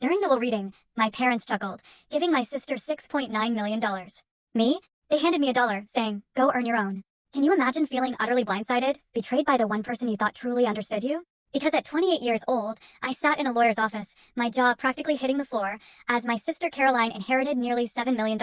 During the will reading, my parents chuckled, giving my sister $6.9 million. Me? They handed me $1, saying, "Go earn your own." Can you imagine feeling utterly blindsided, betrayed by the one person you thought truly understood you? Because at 28 years old, I sat in a lawyer's office, my jaw practically hitting the floor, as my sister Caroline inherited nearly $7 million,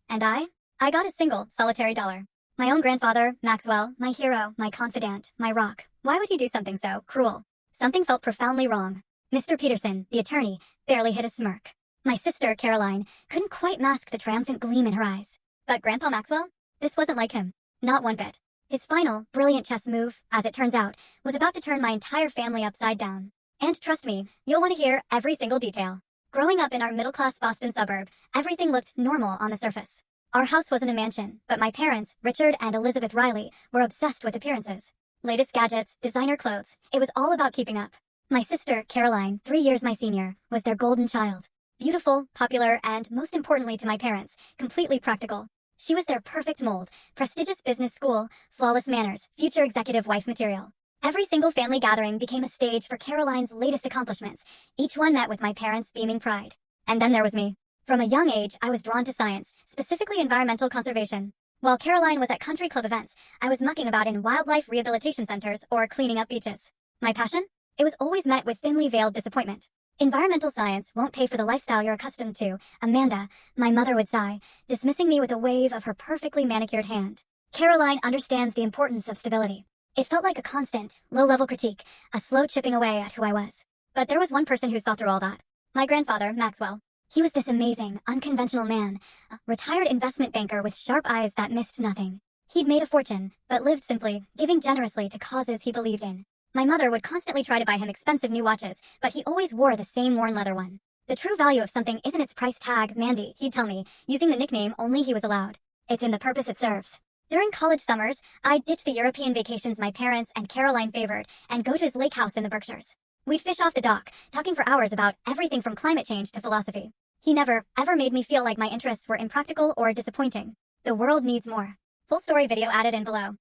and I got a single, solitary dollar. My own grandfather, Maxwell, my hero, my confidant, my rock. Why would he do something so cruel? Something felt profoundly wrong. Mr. Peterson, the attorney, barely hid a smirk. My sister, Caroline, couldn't quite mask the triumphant gleam in her eyes. But Grandpa Maxwell? This wasn't like him. Not one bit. His final, brilliant chess move, as it turns out, was about to turn my entire family upside down. And trust me, you'll want to hear every single detail. Growing up in our middle-class Boston suburb, everything looked normal on the surface. Our house wasn't a mansion, but my parents, Richard and Elizabeth Riley, were obsessed with appearances. Latest gadgets, designer clothes, it was all about keeping up. My sister, Caroline, 3 years my senior, was their golden child. Beautiful, popular, and, most importantly to my parents, completely practical. She was their perfect mold, prestigious business school, flawless manners, future executive wife material. Every single family gathering became a stage for Caroline's latest accomplishments, each one met with my parents' beaming pride. And then there was me. From a young age, I was drawn to science, specifically environmental conservation. While Caroline was at country club events, I was mucking about in wildlife rehabilitation centers or cleaning up beaches. My passion? It was always met with thinly veiled disappointment. Environmental science won't pay for the lifestyle you're accustomed to, Amanda, my mother would sigh, dismissing me with a wave of her perfectly manicured hand. Caroline understands the importance of stability. It felt like a constant, low-level critique, a slow chipping away at who I was. But there was one person who saw through all that. My grandfather, Maxwell. He was this amazing, unconventional man, a retired investment banker with sharp eyes that missed nothing. He'd made a fortune, but lived simply, giving generously to causes he believed in. My mother would constantly try to buy him expensive new watches, but he always wore the same worn leather one. The true value of something isn't its price tag, Mandy, he'd tell me, using the nickname only he was allowed. It's in the purpose it serves. During college summers, I'd ditch the European vacations my parents and Caroline favored and go to his lake house in the Berkshires. We'd fish off the dock, talking for hours about everything from climate change to philosophy. He never, ever made me feel like my interests were impractical or disappointing. The world needs more. Full story video added in below.